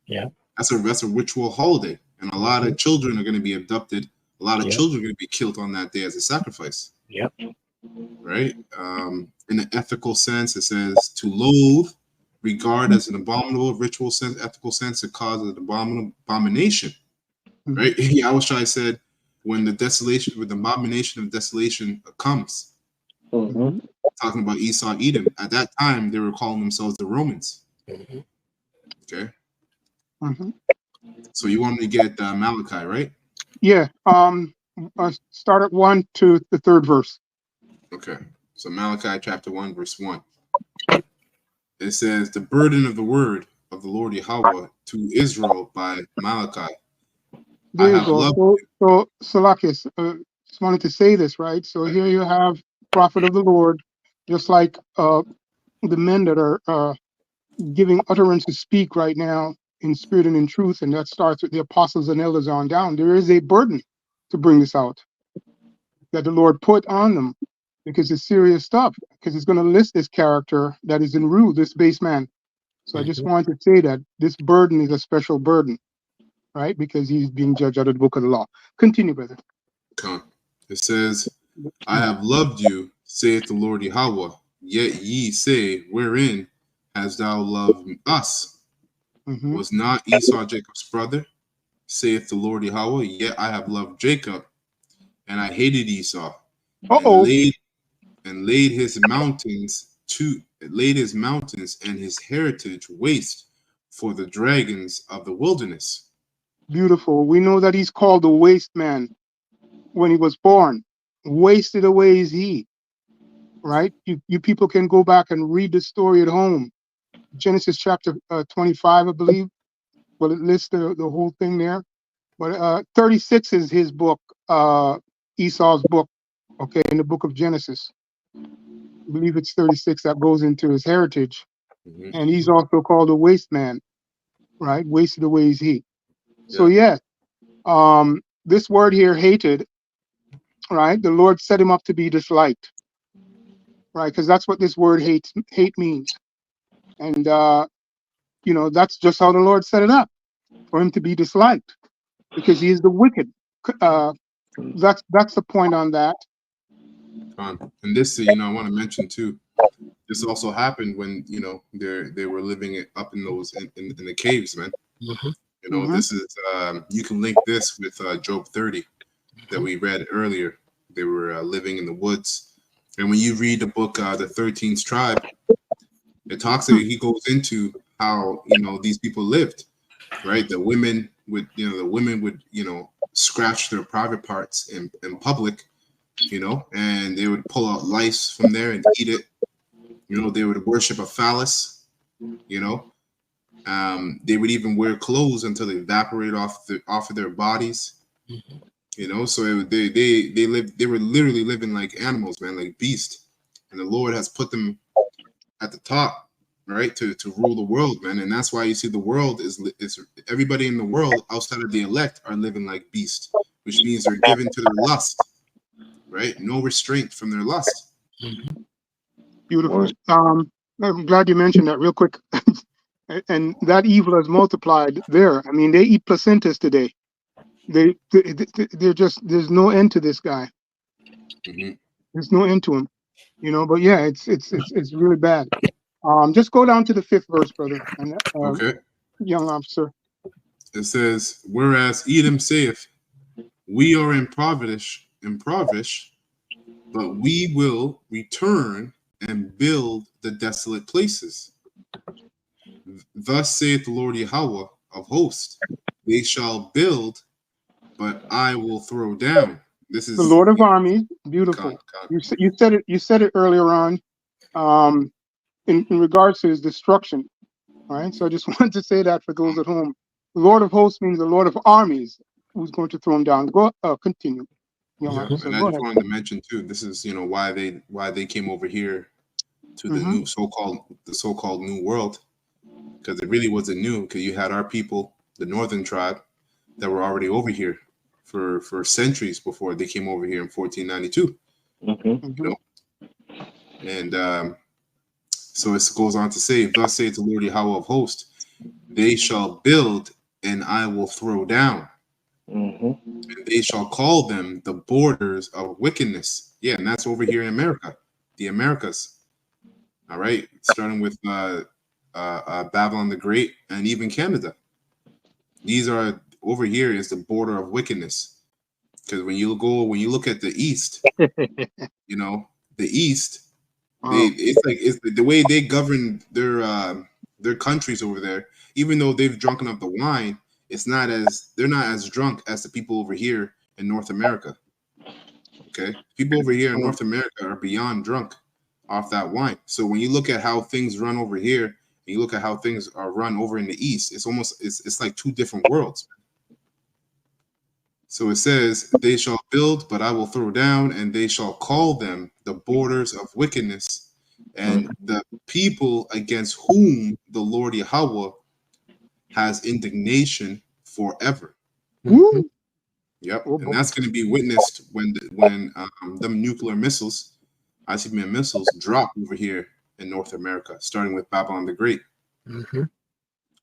Yeah. That's a ritual holiday. And a lot of children are going to be abducted. A lot of children are going to be killed on that day as a sacrifice. Yep. Right? In an ethical sense, it says to loathe, regard as an abominable, ritual sense, ethical sense, it causes an abomination. Right? Yahushua said, when the abomination of desolation comes, talking about Esau, Edom, at that time they were calling themselves the Romans. Okay. So you want me to get Malachi, right? Yeah. Start at 1 to the 3rd verse. Okay. So Malachi chapter 1, verse 1. It says, the burden of the word of the Lord Yahweh to Israel by Malachi. There you go. So Salakis, just wanted to say this, right? So here you have prophet of the Lord, just like the men that are giving utterance to speak right now in spirit and in truth, and that starts with the apostles and elders on down. There is a burden to bring this out that the Lord put on them, because it's serious stuff, because it's going to list this character that is in rule, this base man. So I just wanted to say that this burden is a special burden, right? Because he's being judged out of the book of the law. Continue, brother. It says, I have loved you, saith the Lord Yahweh, yet ye say, wherein hast thou loved us? Was not Esau Jacob's brother, saith the Lord Yahweh, yet I have loved Jacob, and I hated Esau, and laid his mountains and his heritage waste for the dragons of the wilderness. Beautiful. We know that he's called the waste man when he was born. Wasted away is he. Right? You people can go back and read the story at home. Genesis chapter 25, I believe. Well, it lists the whole thing there. But 36 is his book, Esau's book, okay, in the book of Genesis. I believe it's 36 that goes into his heritage. And he's also called a waste man, right? Wasted away is he. So yes, this word here, hated, right? The Lord set him up to be disliked, right? Because that's what this word hate means. And, that's just how the Lord set it up, for him to be disliked, because he is the wicked. That's the point on that. And this, I want to mention too, this also happened when, they were living up in those, in the caves, man. This is, you can link this with Job 30 that we read earlier. They were living in the woods. And when you read the book, the 13th tribe, it talks, he goes into how, these people lived, right? The women would, scratch their private parts in public, and they would pull out lice from there and eat it. They would worship a phallus, they would even wear clothes until they evaporate off of their bodies, so they were literally living like animals, man, like beasts. And the Lord has put them at the top, right, to rule the world, man. And that's why you see the world is everybody in the world outside of the elect are living like beasts, which means they're given to their lust, right? No restraint from their lust. Beautiful. I'm glad you mentioned that real quick. And that evil has multiplied there. I mean, they eat placentas today. They're just, there's no end to this guy. There's no end to him, But yeah, it's really bad. Just go down to the 5th verse, brother, and Okay. young officer. It says, whereas Edom saith, we are impoverished, but we will return and build the desolate places. Thus saith the Lord Yahweh of hosts, they shall build, but I will throw down. This is The Lord of armies. Beautiful. You said it. You said it earlier on, in regards to his destruction. All right. So I just wanted to say that for those at home. The Lord of hosts means the Lord of armies, who's going to throw him down. Go. Continue. Young officer, and I go just ahead. wanted to mention too. This is why they came over here to the new so-called New World, because it really wasn't new. Because you had our people, the Northern tribe, that were already over here for centuries before they came over here in 1492. And so it goes on to say, thus saith the Lord Yahweh of hosts, they shall build and I will throw down. And they shall call them the borders of wickedness. Yeah, and that's over here in America, the Americas. All right, starting with Babylon the Great and even Canada. These are over here is the border of wickedness. Because when you look at the East, the East, it's the way they govern their countries over there. Even though they've drunken up the wine, they're not as drunk as the people over here in North America. Okay, people over here in North America are beyond drunk off that wine. So when you look at how things run over here, and you look at how things are run over in the East, it's like two different worlds. So it says, they shall build, but I will throw down, and they shall call them the borders of wickedness, and the people against whom the Lord Yahweh has indignation forever. Yep, and that's going to be witnessed when them nuclear missiles, ICBM missiles, drop over here in North America, starting with Babylon the Great.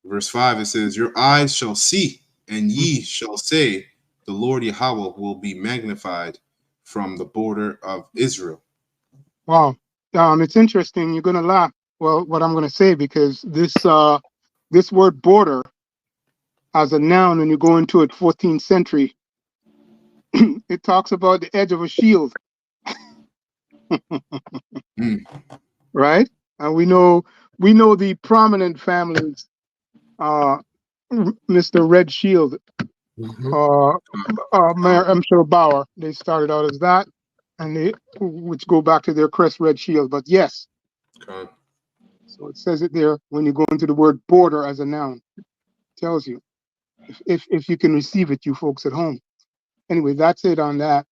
Verse 5, it says, your eyes shall see, and ye shall say, the Lord Yahweh will be magnified from the border of Israel. Wow. It's interesting. You're going to laugh. Well, what I'm going to say, because this word border as a noun, when you go into it, 14th century, it talks about the edge of a shield. Right? And we know the prominent families, Mr. Red Shield, Mayor Emsher Bauer, they started out as that, and which go back to their crest, Red Shield. But yes, so it says it there when you go into the word border as a noun. It tells you if you can receive it, you folks at home. Anyway, that's it on that.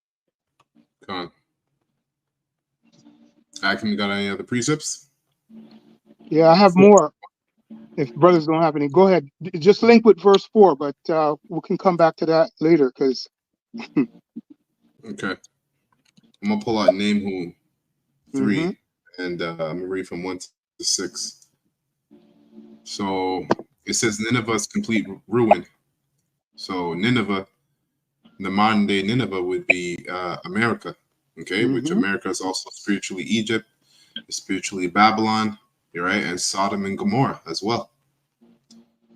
I can got any other precepts? Yeah, I have more. If brothers don't have any, go ahead. Just link with verse 4, but we can come back to that later because. Okay. I'm going to pull out Nahum 3, and I'm going to read from 1 to 6. So it says Nineveh's complete ruin. So Nineveh, the modern day Nineveh would be America, okay? Which America is also spiritually Egypt, spiritually Babylon, right? And Sodom and Gomorrah as well.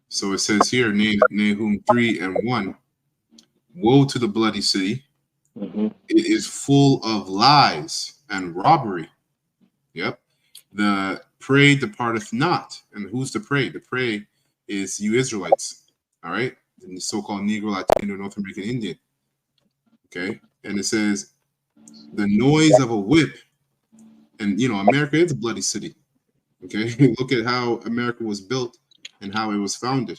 So it says here, Nahum 3 and 1, woe to the bloody city. It is full of lies and robbery. Yep. The prey departeth not. And who's the prey? The prey is you Israelites. All right. And the so-called Negro, Latino, North American Indian. Okay. And it says the noise of a whip. And America is a bloody city. Okay. Look at how America was built and how it was founded.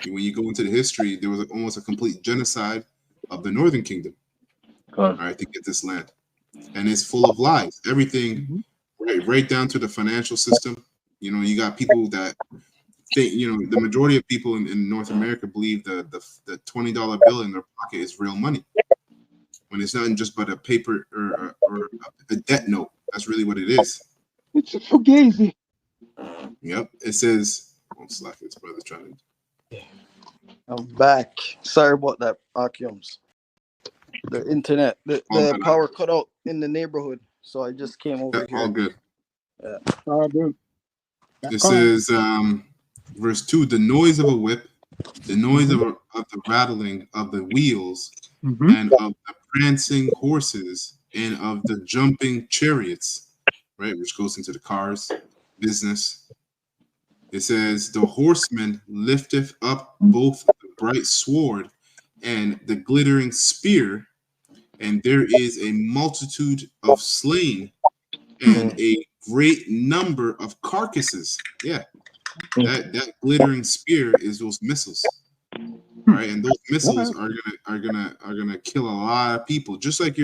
When you go into the history, there was almost a complete genocide of the Northern Kingdom. All right, to get this land, and it's full of lies. Everything, right down to the financial system. You got people that think, the majority of people in North America believe the $20 bill in their pocket is real money, when it's nothing just but a paper or a debt note. That's really what it is. It's a fugazi. Yep. It says, slack this brother trying to. I'm back. Sorry about that, Akiums. The internet, the power cut out in the neighborhood. so I just came over here. All good. Yeah. All good. This is verse 2. The noise of a whip, the noise of the rattling of the wheels, and of the prancing horses, and of the jumping chariots, right? Which goes into the cars business. It says, the horseman lifteth up both the bright sword and the glittering spear, and there is a multitude of slain and a great number of carcasses. Yeah, that glittering spear is those missiles, right? And those missiles are gonna kill a lot of people. Just like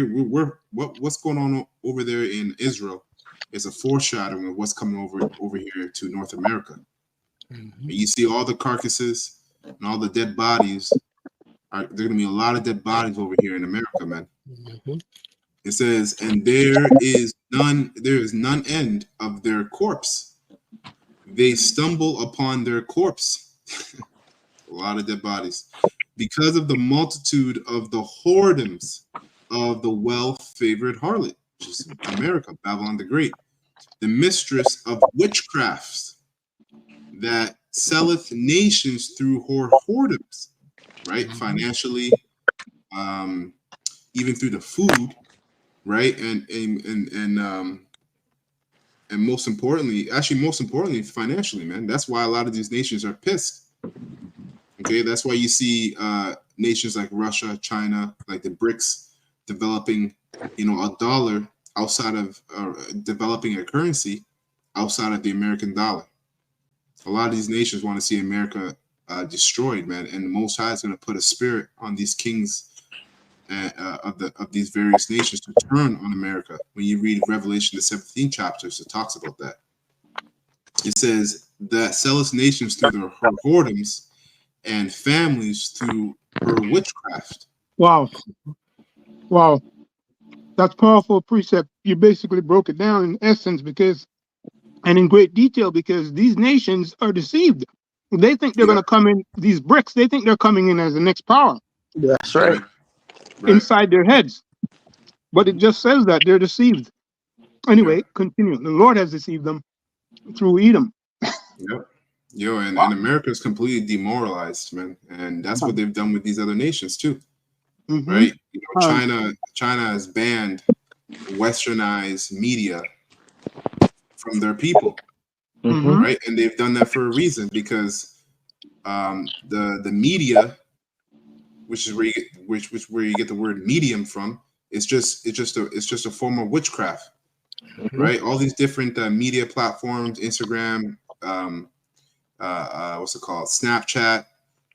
what's going on over there in Israel is a foreshadowing of what's coming over here to North America. You see all the carcasses and all the dead bodies. There gonna be a lot of dead bodies over here in America, man. It says, and there is none end of their corpse. They stumble upon their corpse. A lot of dead bodies. Because of the multitude of the whoredoms of the well-favored harlot, which is America, Babylon the Great, the mistress of witchcrafts that selleth nations through whoredoms, right? Financially, even through the food, right? And most importantly, financially, man. That's why a lot of these nations are pissed. Okay, that's why you see nations like Russia, China, like the BRICS, developing, a dollar outside of developing a currency outside of the American dollar. A lot of these nations want to see America destroyed, man, and the Most High is going to put a spirit on these kings of these various nations to turn on America. When you read Revelation, the 17th chapters, it talks about that. It says that selleth nations through her whoredoms and families through her witchcraft. Wow. That's powerful precept. You basically broke it down in essence and in great detail, because these nations are deceived. They think they're going to come in, these BRICS, they think they're coming in as the next power. That's right. Inside their heads. But it just says that they're deceived. Anyway, continue. The Lord has deceived them through Edom. Yep. And America is completely demoralized, man. And that's what they've done with these other nations too. Right? China has banned westernized media from their people. Right? And they've done that for a reason, because the media, which is where you get the word medium from, it's just a form of witchcraft. Right? All these different media platforms, Instagram, what's it called? Snapchat,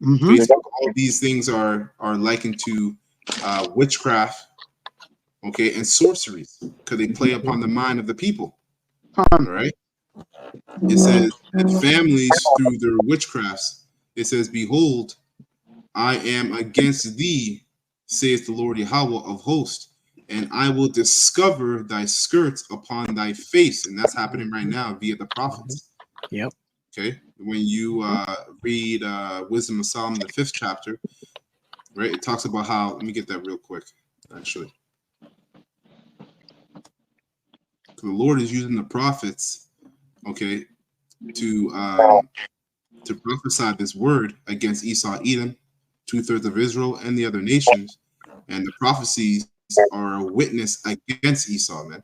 Facebook, all these things are likened to witchcraft, okay, and sorceries, because they play upon the mind of the people. All right. It says, and families through their witchcrafts, it says, behold, I am against thee, saith the Lord Yahweh of hosts, and I will discover thy skirts upon thy face. And that's happening right now via the prophets. Yep. Okay. When you read Wisdom of Solomon, the 5th chapter, right, it talks about how, let me get that real quick, actually. The Lord is using the prophets, okay, to prophesy this word against Esau, Edom, 2/3 of Israel, and the other nations. And the prophecies are a witness against Esau, man.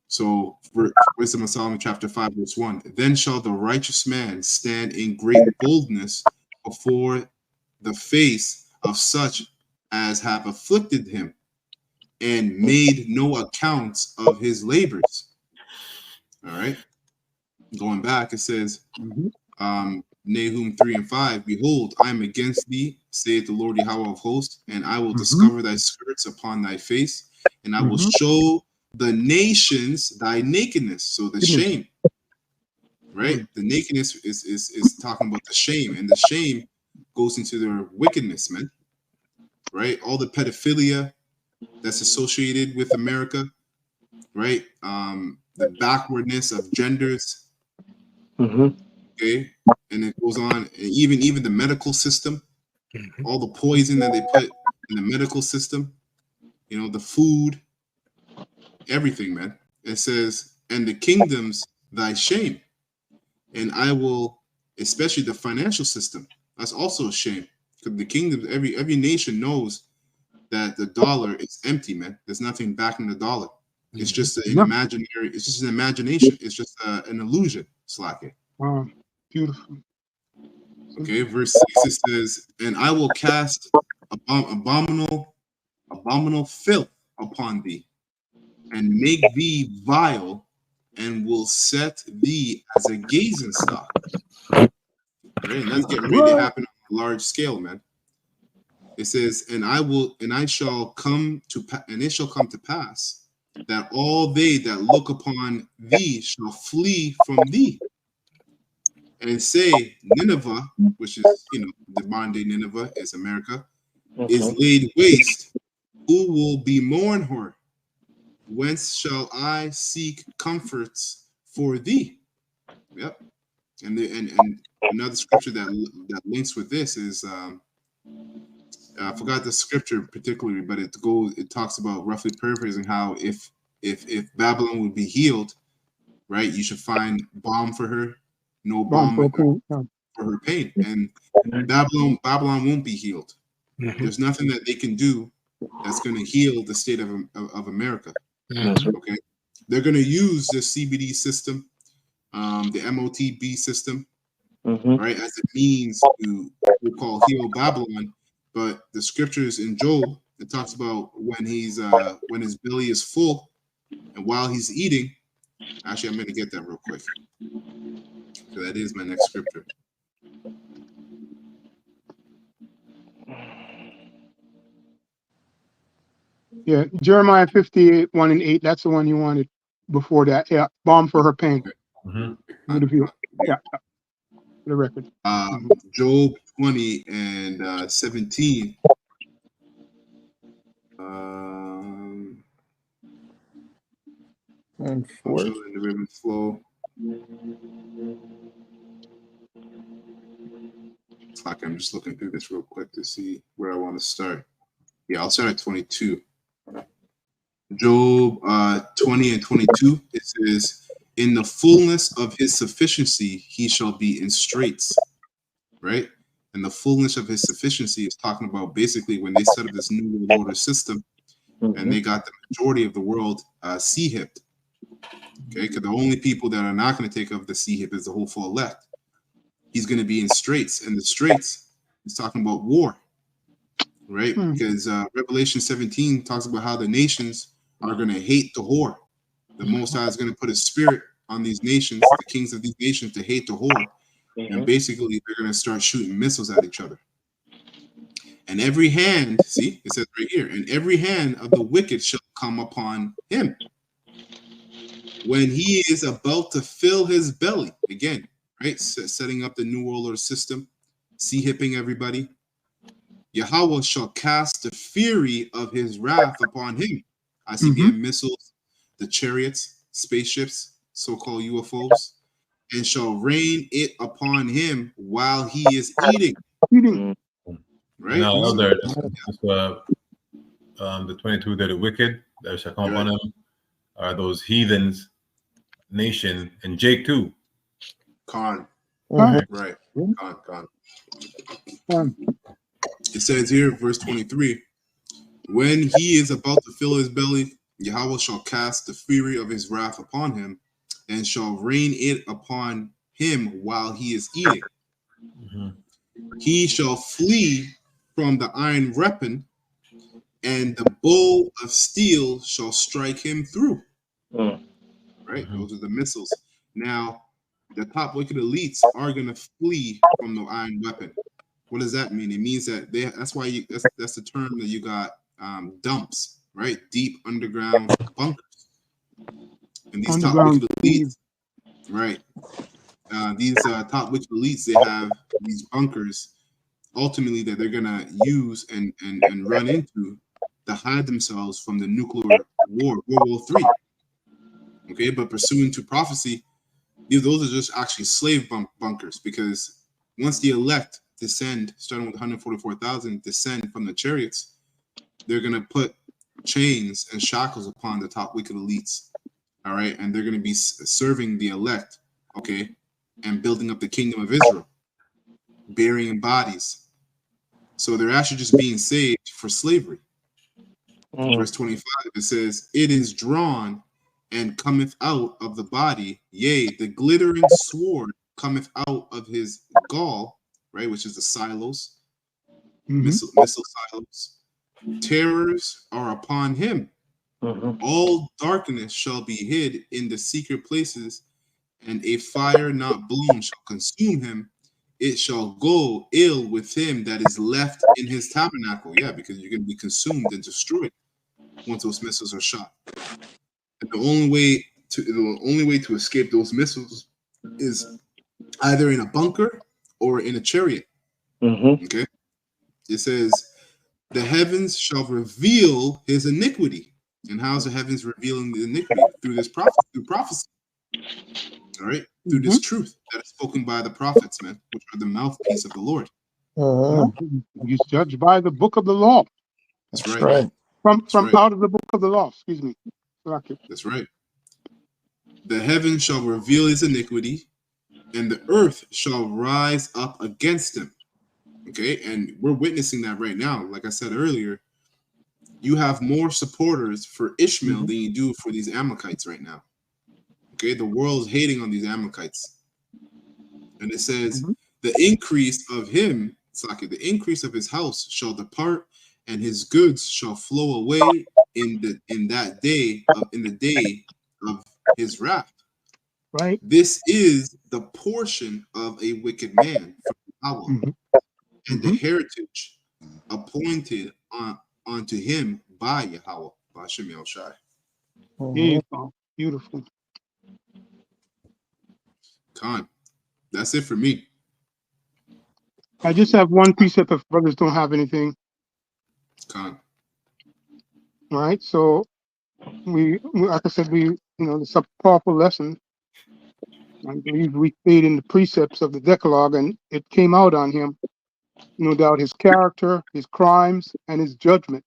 So, Wisdom of Solomon, chapter 5, verse 1. Then shall the righteous man stand in great boldness before the face of such as have afflicted him, and made no accounts of his labors. All right. Going back, it says, Nahum 3 and 5, behold, I am against thee, saith the Lord Yahweh of hosts, and I will discover thy skirts upon thy face, and I will show the nations thy nakedness. So the shame, right? The nakedness is talking about the shame, and the shame goes into their wickedness, man. Right? All the pedophilia that's associated with America, right? The backwardness of genders. Okay, and it goes on, and even the medical system, all the poison that they put in the medical system, the food, everything, man. It says, and the kingdoms thy shame, and I will, especially the financial system. That's also a shame because the kingdoms, every nation knows that the dollar is empty, man. There's nothing backing the dollar. It's just an imaginary. It's just an imagination. It's just an illusion. Slacking. Wow, beautiful. Okay, verse 6 it says, and I will cast abominable filth upon thee, and make thee vile, and will set thee as a gazing stock. Right? And that's getting ready to happen on a large scale, man. It says, and it shall come to pass that all they that look upon thee shall flee from thee, and say, Nineveh, which is the modern day Nineveh is America, is laid waste. Who will bemourn her? Whence shall I seek comforts for thee? Yep. And another scripture that links with this is I forgot the scripture particularly, but it talks about, roughly paraphrasing, how if Babylon would be healed, right, you should find balm for her, no balm for her pain. And Babylon won't be healed. There's nothing that they can do that's going to heal the state of America. Okay, they're going to use the CBD system, the MOTB system, right, as a means to what we call heal Babylon. But the scriptures in Job, it talks about when his belly is full and while he's eating. Actually, I'm going to get that real quick. So that is my next scripture. Yeah, Jeremiah 58, 1 and 8. That's the one you wanted before that. Yeah, balm for her pain. Yeah, for the record. Job 20 and 17. And 4. In the river flow. It's like I'm just looking through this real quick to see where I want to start. Yeah, I'll start at 22. Job 20 and 22, it says, in the fullness of his sufficiency, he shall be in straits, right? And the fullness of his sufficiency is talking about basically when they set up this new world order system and they got the majority of the world sea-hipped, okay? Because the only people that are not going to take up the sea-hip is the hopeful elect. He's going to be in straits, and the straits is talking about war, right? Because Revelation 17 talks about how the nations are going to hate the whore. The Most High is going to put a spirit on these nations, the kings of these nations, to hate the whore. And basically, they're going to start shooting missiles at each other. And every hand, see, it says right here, and every hand of the wicked shall come upon him when he is about to fill his belly. Again, right? Setting up the New World Order system, sea-hipping everybody. Yahweh shall cast the fury of his wrath upon him. ICBM missiles, the chariots, spaceships, so-called UFOs, and shall rain it upon him while he is eating. Right? No, there. The 22 that are wicked that shall come upon him are those heathens, nation, and Jake too. Khan. Right. Khan. It says here, verse 23, when he is about to fill his belly, Yahweh shall cast the fury of his wrath upon him, and shall rain it upon him while he is eating. He shall flee from the iron weapon, and the bow of steel shall strike him through. Right? Those are the missiles. Now, the top wicked elites are going to flee from the iron weapon. What does that mean? It means that that's why that's the term that you got, dumps, right? Deep underground bunkers. And these top wicked elites, right? These top wicked elites, they have these bunkers ultimately that they're gonna use and run into to hide themselves from the nuclear war, World War III. Okay, but pursuant to prophecy, those are just actually slave bunkers, because once the elect descend, starting with 144,000, descend from the chariots, they're gonna put chains and shackles upon the top wicked elites. All right, and they're going to be serving the elect, okay, and building up the kingdom of Israel, burying bodies. So they're actually just being saved for slavery. Verse 25, it says, "It is drawn and cometh out of the body, yea, the glittering sword cometh out of his gall," right, which is the silos, missile silos. "Terrors are upon him. All darkness shall be hid in the secret places, and a fire not blown shall consume him. It shall go ill with him that is left in his tabernacle." Yeah, because you're going to be consumed and destroyed once those missiles are shot. And the only way to escape those missiles is either in a bunker or in a chariot. Okay, it says, "The heavens shall reveal his iniquity." And how's the heavens revealing the iniquity? Through this prophecy. All right, through this truth that is spoken by the prophets, man, which are the mouthpiece of the Lord. He's judged by the book of the law. That's right. From out of the book of the law. Excuse me. That's right. "The heavens shall reveal his iniquity, and the earth shall rise up against him." Okay, and we're witnessing that right now. Like I said earlier, you have more supporters for Ishmael than you do for these Amalekites right now. Okay, the world is hating on these Amalekites. And it says, "The increase of him," the increase of his house shall depart, and his goods shall flow away in the day of his wrath. Right. "This is the portion of a wicked man from Yahweh, and the heritage appointed unto him by Yahweh." By Shem Shai. Beautiful. Khan. That's it for me. I just have one precept if brothers don't have anything. Khan. All right. So we like I said, it's a powerful lesson. I believe we stayed in the precepts of the Decalogue, and it came out on him. No doubt his character, his crimes, and his judgment.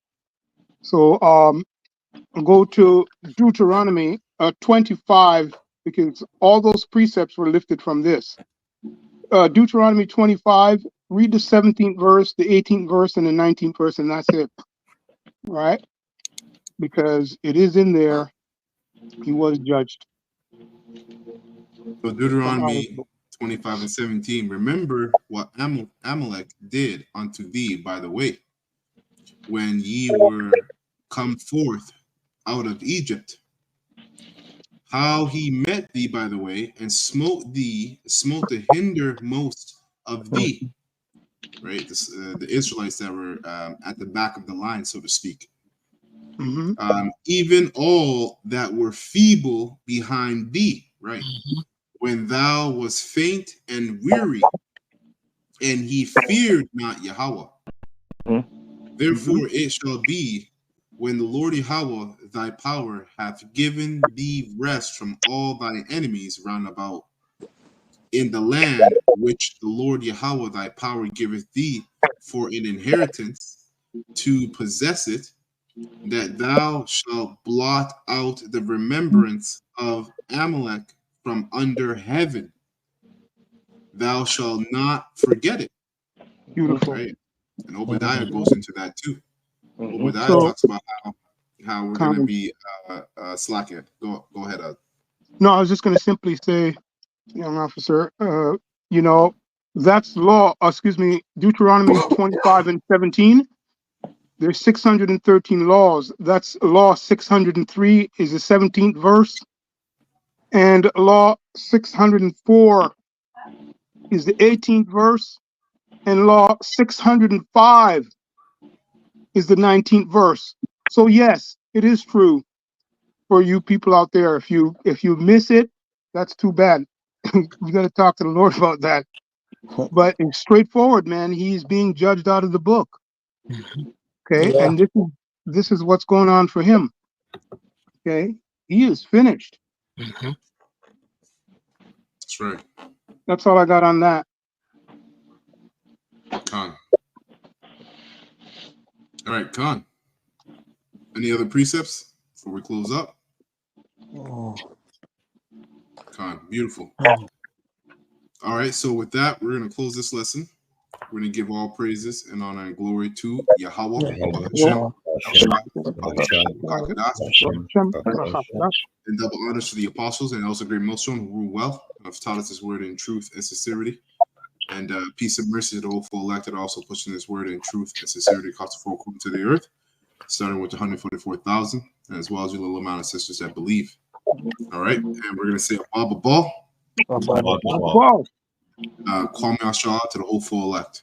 So I'll go to Deuteronomy 25, because all those precepts were lifted from this. Deuteronomy 25, read the 17th verse, the 18th verse, and the 19th verse, and that's it. Right? Because it is in there. He was judged. So Deuteronomy 25 and 17. "Remember what Amalek did unto thee by the way, when ye were come forth out of Egypt, how he met thee by the way, and smote the hindermost of thee." Right, the Israelites that were at the back of the line, so to speak. "Even all that were feeble behind thee," right, "when thou was faint and weary, and he feared not Yahweh. Therefore it shall be, when the Lord Yahweh thy power hath given thee rest from all thy enemies round about, in the land which the Lord Yahweh thy power giveth thee for an inheritance, to possess it, that thou shalt blot out the remembrance of Amalek from under heaven. Thou shalt not forget it." Beautiful. Right? And Obadiah goes into that too. Obadiah talks about how we're going to be slacking. Go ahead. No, I was just going to simply say, young officer, that's law. Deuteronomy 25 and 17. There's 613 laws. That's law 603 is the 17th verse. And law 604 is the 18th verse. And law 605 is the 19th verse. So yes, it is true for you people out there. If you miss it, that's too bad. You got to talk to the Lord about that. But it's straightforward, man. He's being judged out of the book. Okay, Yeah. and this is what's going on for him. Okay, he is finished. That's right. That's all I got on that. Khan. All right, Khan. Any other precepts before we close up? Khan, beautiful. All right, so with that, we're going to close this lesson. We're going to give all praises and honor and glory to Yahweh, Hashem, and double honors to the apostles and also great millstone who rule well, have taught us his word in truth and sincerity. And peace and mercy to the hopeful elected, also pushing this word in truth and sincerity across the four corners of the earth, starting with 144,000, as well as your little amount of sisters that believe. All right, and we're going to say Abba Ball. Kwame Ashala to the hopeful elect.